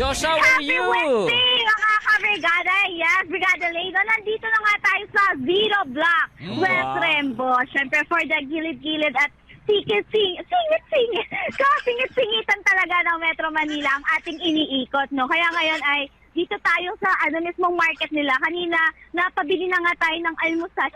Josh, how are Happy you? Wednesday, mga ka-brigada. Yes, Brigada Leydo. Nandito na nga tayo sa Zero Block, West Wow. Rembo. Siyempre, for the gilid-gilid at singit-singitan talaga ng Metro Manila ang ating iniikot, no? Kaya ngayon ay dito tayo sa mismong market nila. Kanina, napabili na nga tayo ng almusal.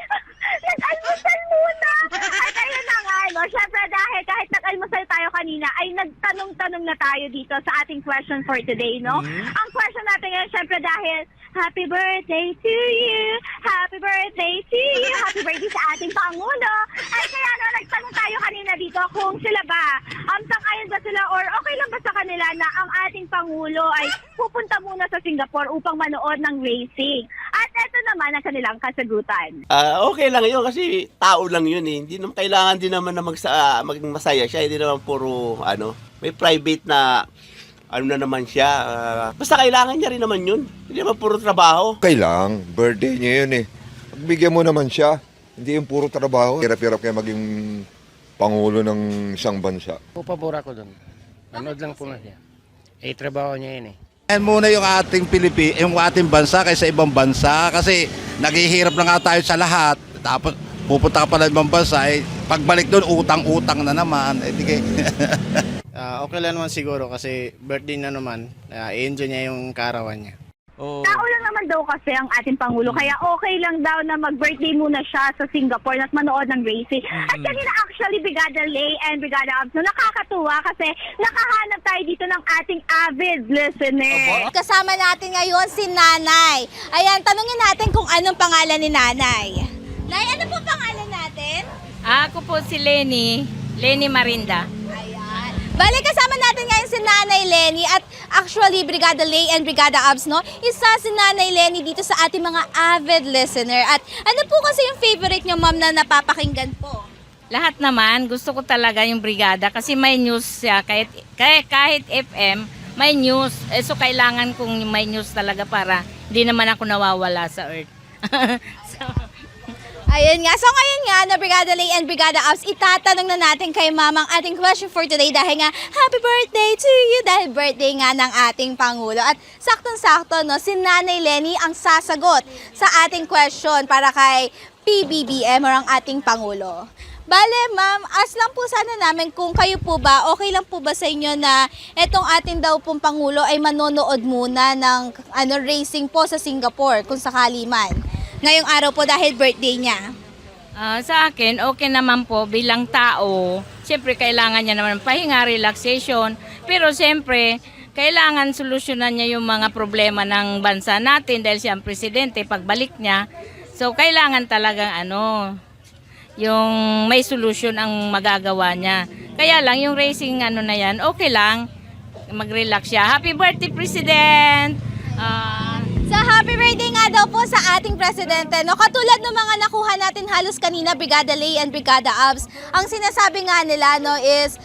Nag-almusal muna! At ayun na nga, no? Siyempre dahil kahit nag-almusal tayo kanina, ay nagtanong-tanong na tayo dito sa ating question for today, no? Ang question natin ngayon, siyempre dahil happy birthday to you! Happy birthday to you! Happy birthday sa ating Pangulo! Ay kaya no, nagtanong tayo kanina dito kung sila ba, sang-ayon ba sila or okay lang ba sa kanila na ang ating Pangulo ay pupunta muna sa Singapore upang manood ng racing. At ito naman ang kanilang kasagutan. Okay lang yun kasi tao lang yun eh. Hindi naman kailangan din naman na maging masaya siya. Hindi naman puro may private na na naman siya. Basta kailangan niya rin naman yun. Hindi naman puro trabaho. Okay lang, birthday niya yun eh. Pagbigyan mo naman siya, hindi yung puro trabaho. Hirap-hirap kaya maging pangulo ng isang bansa. Pabor ako doon. Manood lang po na siya. Trabaho niya yun eh. And muna yung ating yung ating bansa kaysa ibang bansa kasi naghihirap na nga tayo sa lahat. Tapos pupunta ka pa ng ibang bansa, pagbalik doon utang-utang na naman. Okay lang naman siguro kasi birthday na naman. I-enjoy niya yung kaarawan niya. Oh. Tao lang naman daw kasi ang ating Pangulo, kaya okay lang daw na mag-birthday muna siya sa Singapore at manood ng racing. At kanina actually, Brigada Lay and Brigada Abs, no, nakakatuwa kasi nakahanap tayo dito ng ating avid listener. Kasama natin ngayon si Nanay. Ayan, tanungin natin kung anong pangalan ni Nanay. Nay, ano po pangalan natin? Ako po si Lenny Marinda. Ayan. Bale, kasama natin ngayon si Nanay Lenny at actually, Brigada Lay and Brigada Abs, no? Isa si Nanay Lenny dito sa ating mga avid listener. At ano po kasi yung favorite niyo, ma'am, na napapakinggan po? Lahat naman, gusto ko talaga yung brigada kasi may news siya. Kahit FM, may news. So, kailangan kong may news talaga para hindi naman ako nawawala sa earth. Ayun nga. So ngayon nga, na Brigada Lay and Brigada Abs, itatanong na natin kay Mama ang ating question for today dahil nga, happy birthday to you! Dahil birthday nga ng ating Pangulo. At saktong-sakto, no, si Nanay Lenny ang sasagot sa ating question para kay PBBM or ang ating Pangulo. Bale, ma'am, as lang po sana namin kung kayo po ba, okay lang po ba sa inyo na etong ating daw pong Pangulo ay manonood muna ng racing po sa Singapore kung sakali man. Ngayong araw po dahil birthday niya. Sa akin, okay naman po bilang tao. Siyempre, kailangan niya naman pahinga, relaxation. Pero siyempre, kailangan solusyonan niya yung mga problema ng bansa natin dahil siya ang presidente pagbalik niya. So, kailangan talagang yung may solusyon ang magagawa niya. Kaya lang, yung racing na yan, okay lang. Mag-relax siya. Happy birthday, President! Sa happy birthday nga daw po sa ating presidente, no? Katulad ng mga nakuha natin halos kanina, Brigada Lay and Brigada Abs, ang sinasabi nga nila, no, is,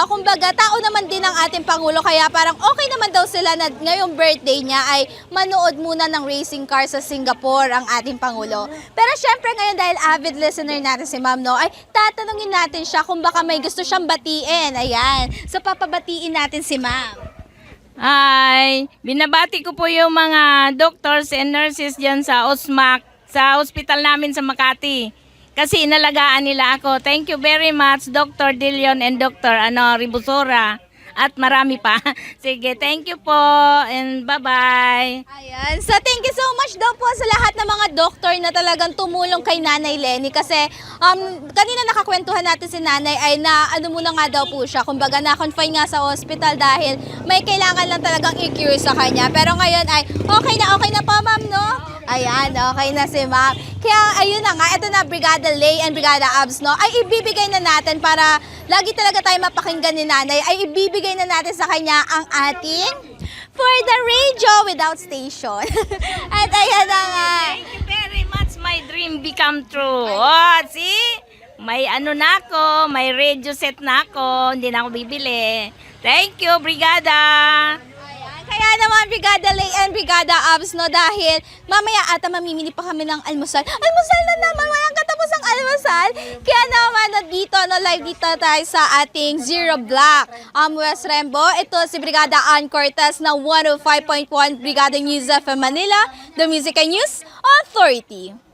kumbaga, tao naman din ang ating Pangulo, kaya parang okay naman daw sila na ngayong birthday niya ay manood muna ng racing car sa Singapore ang ating Pangulo. Pero syempre ngayon dahil avid listener natin si Ma'am, no, ay tatanungin natin siya kung baka may gusto siyang batiin. Ayan. So papabatiin natin si Ma'am. Hi! Binabati ko po yung mga doctors and nurses dyan sa OSMAC, sa hospital namin sa Makati. Kasi inalagaan nila ako. Thank you very much, Dr. Dilion and Dr. Ribusora. At marami pa. Sige, thank you po and bye-bye. Ayan. So, thank you so much daw po sa lahat ng mga doktor na talagang tumulong kay Nanay Lenny kasi kanina nakakwentuhan natin si Nanay ay muna nga daw po siya. Kumbaga, na-confine nga sa hospital dahil may kailangan lang talagang i-cure sa kanya. Pero ngayon ay okay na po, ma'am, no? Ayan, okay na si ma'am. Kaya ayun na nga, ito na Brigada Lay and Brigada Abs, no? Ay ibibigay na natin para lagi talaga tayo mapakinggan ni Nanay, ay ibibigay na natin sa kanya ang ating For the Radio Without Station. At ayan na nga. Thank you very much. My dream become true. Oh, see? May na ako, may radio set na ako, hindi na ako bibili. Thank you, Brigada. Ayan. Kaya naman Brigada Lay and Brigada Abs, no, dahil mamaya ata mamimili pa kami ng almusal. Almusal na naman, walang katapusang almusal. Kaya naman, dito, no, live dito tayo sa ating Zero Block. West Rembo, ito si Brigada Ann Cortez na 105.1 Brigada News FM Manila, the Music and News Authority.